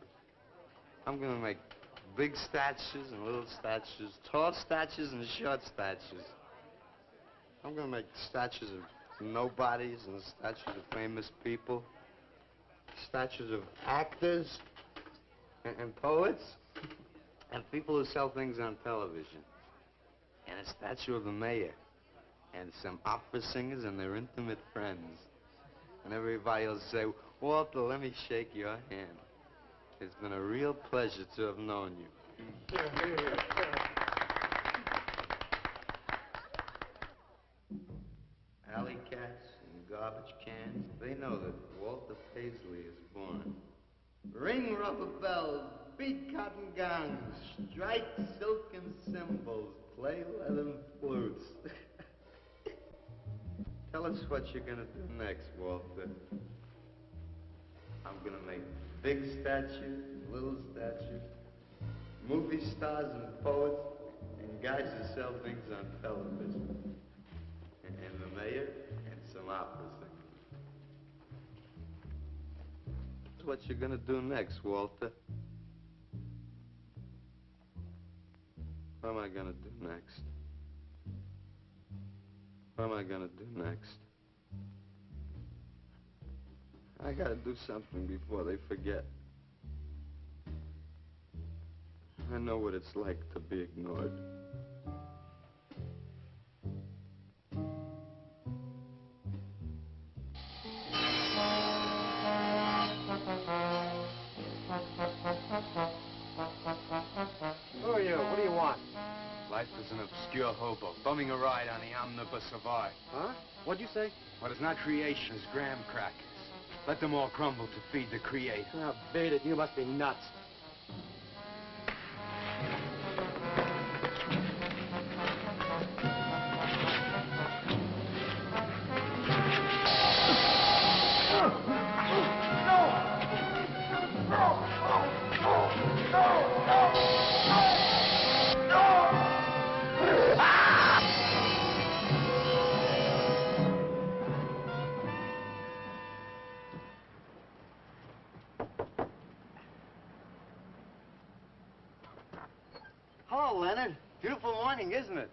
S10: I'm gonna make big statues and little statues, tall statues and short statues. I'm gonna make statues of nobodies and statues of famous people, statues of actors and poets and people who sell things on television, and a statue of the mayor and some opera singers and their intimate friends. And everybody will say, Walter, let me shake your hand. It's been a real pleasure to have known you. Alley cats and garbage cans, they know that Walter Paisley is born. Ring rubber bells, beat cotton gongs, strike silken cymbals, play leathern flutes. Tell us what you're gonna do next, Walter. I'm gonna make big statues, little statues, movie stars and poets, and guys who sell things on television. And the mayor and some opera singers. That's what you're gonna do next, Walter. What am I gonna do next? What am I gonna do next? I gotta do something before they forget. I know what it's like to be ignored.
S16: Who are you? What do you want?
S3: Life is an obscure hobo, bumming a ride on the omnibus of art.
S16: Huh? What'd you say?
S3: What is not creation is graham crackers. Let them all crumble to feed the creator.
S16: Oh, beat it. You must be nuts.
S10: Hello, Leonard. Beautiful morning, isn't it?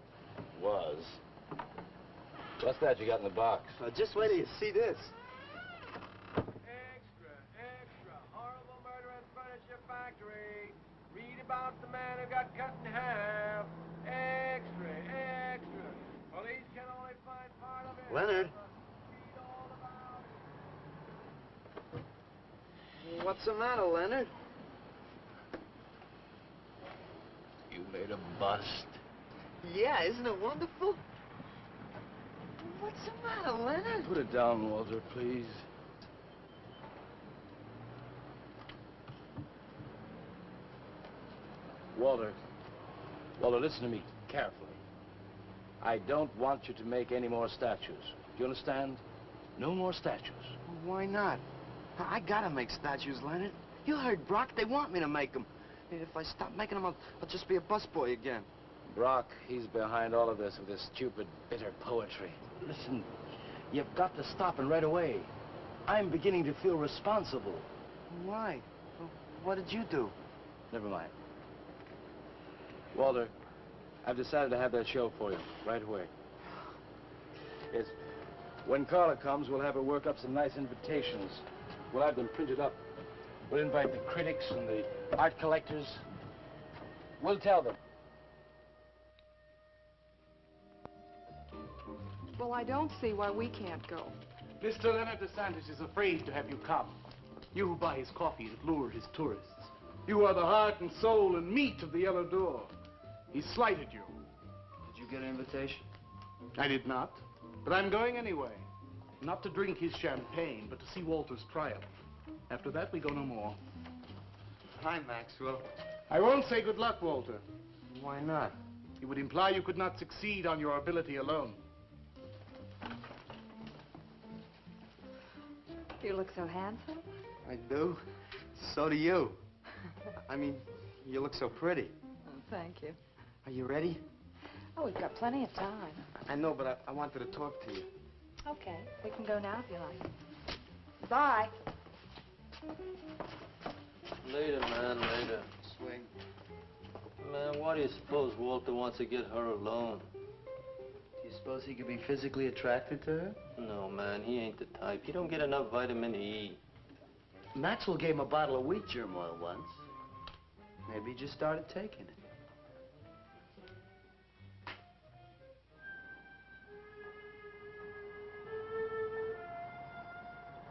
S2: Was. What's that you got in the box?
S10: Just wait till you see this.
S20: Extra, extra. Horrible murder in furniture factory. Read about the man who got cut in half. Extra, extra. Police can only find part of it.
S10: Leonard. What's the matter, Leonard?
S15: You made a bust.
S10: Yeah, isn't it wonderful? What's the matter, Leonard?
S2: Put it down, Walter, please. Walter, listen to me carefully. I don't want you to make any more statues. Do you understand? No more statues.
S10: Why not? I gotta make statues, Leonard. You heard Brock. They want me to make them. If I stop making them, I'll just be a busboy again.
S2: Brock, he's behind all of this with his stupid, bitter poetry. Listen, you've got to stop and right away. I'm beginning to feel responsible.
S10: Why? What did you do?
S2: Never mind. Walter, I've decided to have that show for you right away. Yes. When Carla comes, we'll have her work up some nice invitations. We'll have them printed up. We'll invite the critics and the art collectors. We'll tell them.
S8: Well, I don't see why we can't go.
S17: Mr. Leonard de Santis is afraid to have you come. You who buy his coffee that lure his tourists. You are the heart and soul and meat of the Yellow Door. He slighted you.
S10: Did you get an invitation?
S17: I did not, but I'm going anyway. Not to drink his champagne, but to see Walter's triumph. After that, we go no more.
S10: Hi, Maxwell.
S17: I won't say good luck, Walter.
S10: Why not?
S17: It would imply you could not succeed on your ability alone.
S11: You look so handsome.
S10: I do. So do you. I mean, you look so pretty.
S11: Oh, thank you.
S10: Are you ready?
S11: Oh, we've got plenty of time.
S10: I know, but I wanted to talk to you.
S11: Okay, we can go now if you like. Bye.
S15: Later, man, later.
S10: Swing.
S15: Man, why do you suppose Walter wants to get her alone?
S10: Do you suppose he could be physically attracted to her?
S15: No, man, he ain't the type. He don't get enough vitamin E.
S10: Maxwell gave him a bottle of wheat germ oil once. Maybe he just started taking it.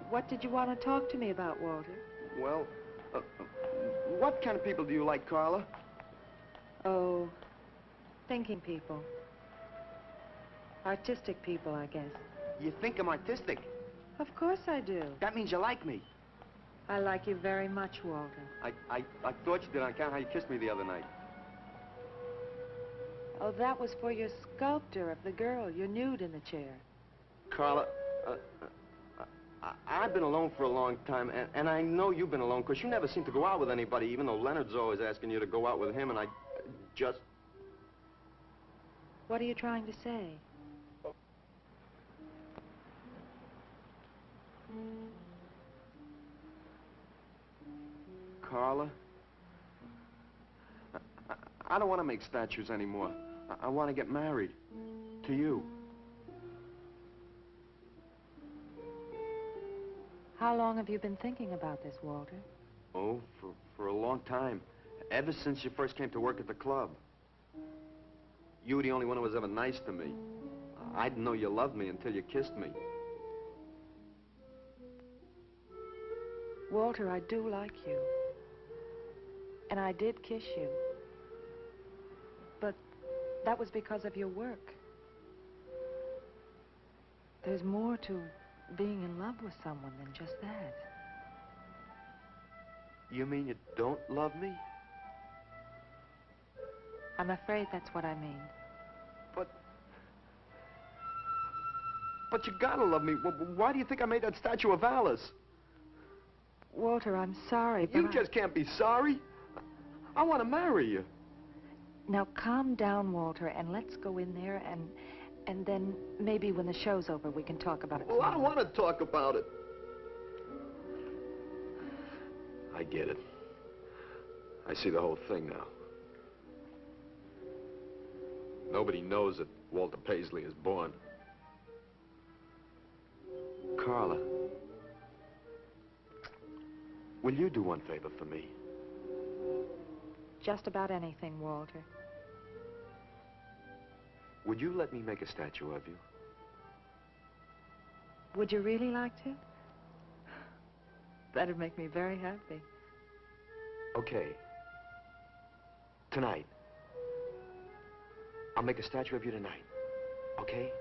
S11: What did you want to talk to me about, Walter?
S10: Well,
S21: What kind of people do you like, Carla?
S11: Oh, thinking people. Artistic people, I guess.
S21: You think I'm artistic?
S11: Of course I do.
S21: That means you like me.
S11: I like you very much, Walter.
S21: I thought you did on account how you kissed me the other night.
S11: Oh, that was for your sculptor of the girl, your nude in the chair.
S21: Carla, I've been alone for a long time, and I know you've been alone, because you never seem to go out with anybody, even though Leonard's always asking you to go out with him, and I just...
S11: What are you trying to say?
S21: Carla, I don't want to make statues anymore. I want to get married. To you.
S11: How long have you been thinking about this, Walter?
S21: Oh, for a long time. Ever since you first came to work at the club. You were the only one who was ever nice to me. I didn't know you loved me until you kissed me.
S11: Walter, I do like you. And I did kiss you. But that was because of your work. There's more to being in love with someone than just that.
S21: You mean you don't love me?
S11: I'm afraid that's what I mean.
S21: But you gotta love me. Why do you think I made that statue of Alice?
S11: Walter, I'm sorry, but
S21: You just can't be sorry. I want to marry you.
S11: Now, calm down, Walter, and let's go in there, and then maybe when the show's over, we can talk about it.
S21: Well, I don't want to talk about it. I get it. I see the whole thing now. Nobody knows that Walter Paisley is born. Carla, will you do one favor for me?
S11: Just about anything, Walter.
S21: Would you let me make a statue of you?
S11: Would you really like to? That'd make me very happy.
S21: Okay. Tonight. I'll make a statue of you tonight. Okay?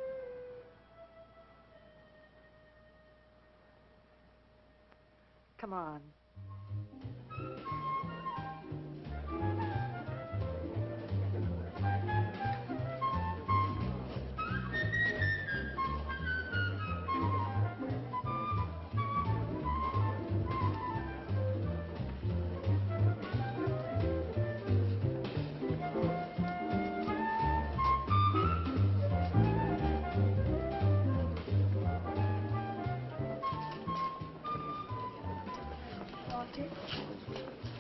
S11: Come on.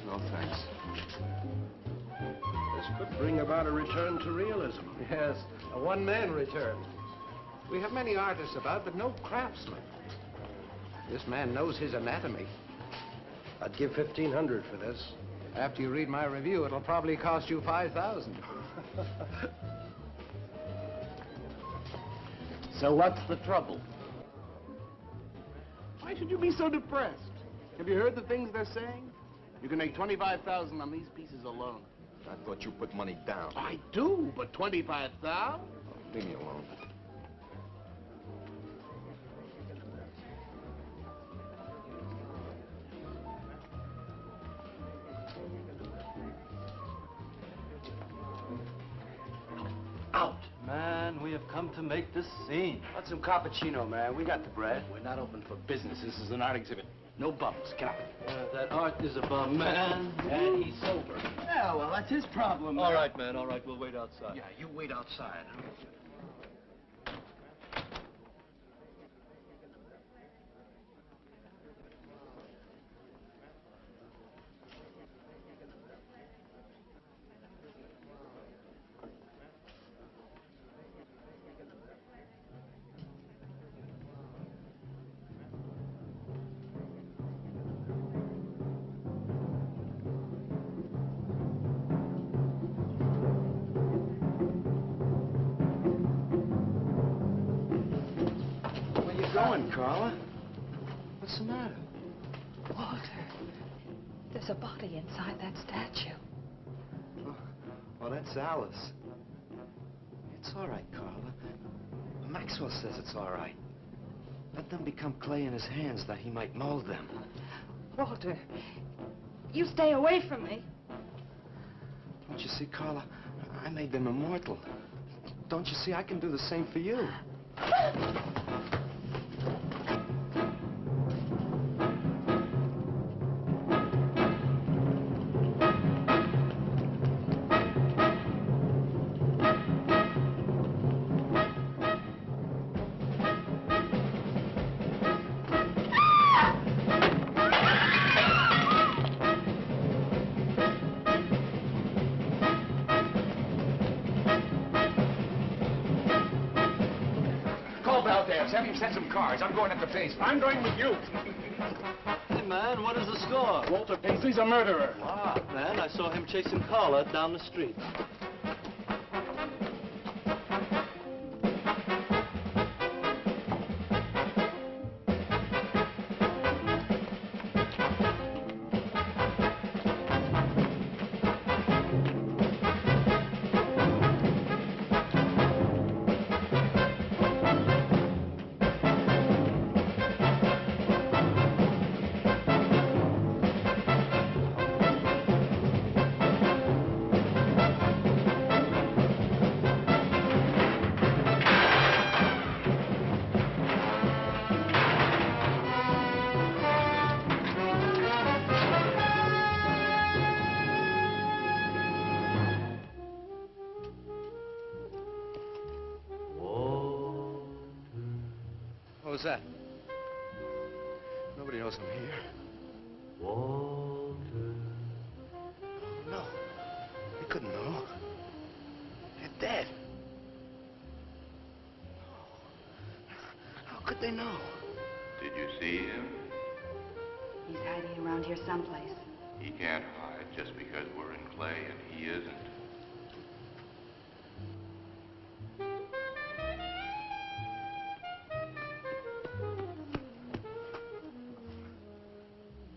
S21: No, thanks.
S16: This could bring about a return to realism.
S12: Yes, a one-man return. We have many artists about, but no craftsmen. This man knows his anatomy.
S16: I'd give $1,500 for this.
S12: After you read my review, it'll probably cost you $5,000.
S17: So what's the trouble?
S1: Why should you be so depressed? Have you heard the things they're saying? You can make $25,000 on these pieces alone.
S21: I thought you put money down.
S1: I do, but $25,000?
S21: Leave me alone.
S5: Out! Man, we have come to make this scene.
S2: Want some cappuccino, man? We got the bread. We're not open for business. This is an art exhibit. No bums. Get up.
S5: That art is a bum, man.
S2: And he's sober.
S12: Yeah, well, that's his problem.
S5: All right, man, all right. We'll wait outside.
S2: Yeah, you wait outside.
S21: Carla? What's the matter?
S11: Walter, There's a body inside that statue.
S2: Oh, that's Alice. It's all right, Carla. Maxwell says it's all right. Let them become clay in his hands that he might mold them.
S11: Walter, you stay away from me.
S2: Don't you see, Carla? I made them immortal. Don't you see? I can do the same for you.
S3: Have him send some cars. I'm going up to Paisley.
S9: I'm going with you.
S5: Hey, man, what is the score?
S9: Walter Paisley's a murderer.
S5: Wow, man, I saw him chasing Carla down the street.
S3: What was that? Nobody knows I'm here.
S2: Walter. No. They couldn't know. They're dead. How could they know?
S7: Did you see him?
S19: He's hiding around here someplace.
S7: He can't hide just because we're in clay and he isn't.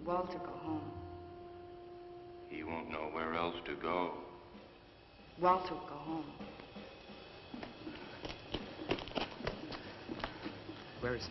S19: Walter, go home.
S7: He won't know where else to go.
S19: Walter, go home.
S6: Where is he?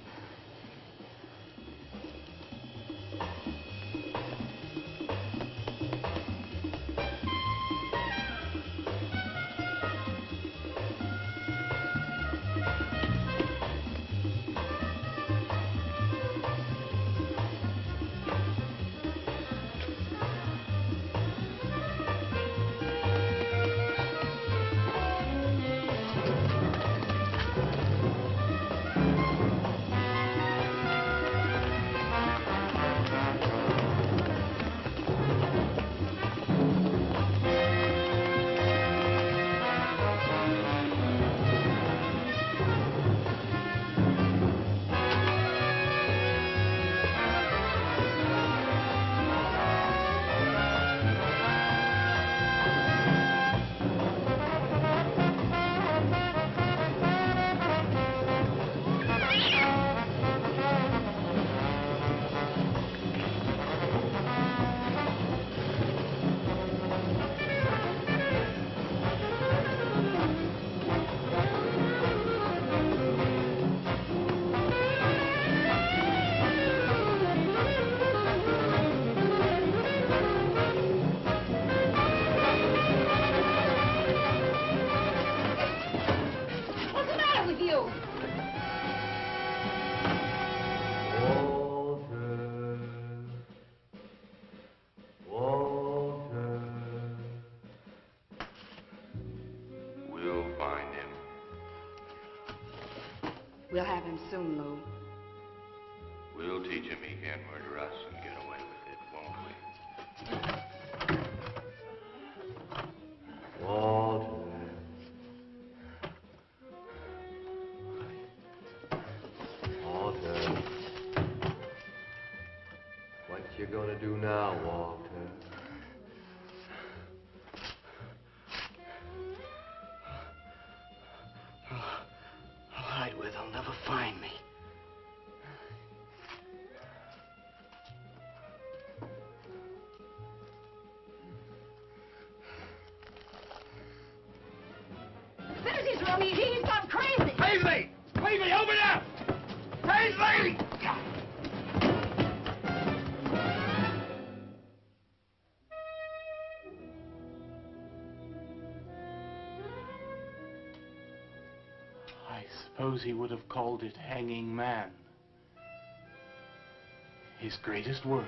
S19: We'll have him soon, Lou.
S7: We'll teach him he can't murder us and get away with it, won't we?
S15: Walter. Walter. What you gonna do now, Walter?
S2: I'll hide where they'll never find me.
S8: I mean, he's gone crazy.
S1: Paisley! Paisley, open up! Paisley! I suppose he would have called it Hanging Man. His greatest work.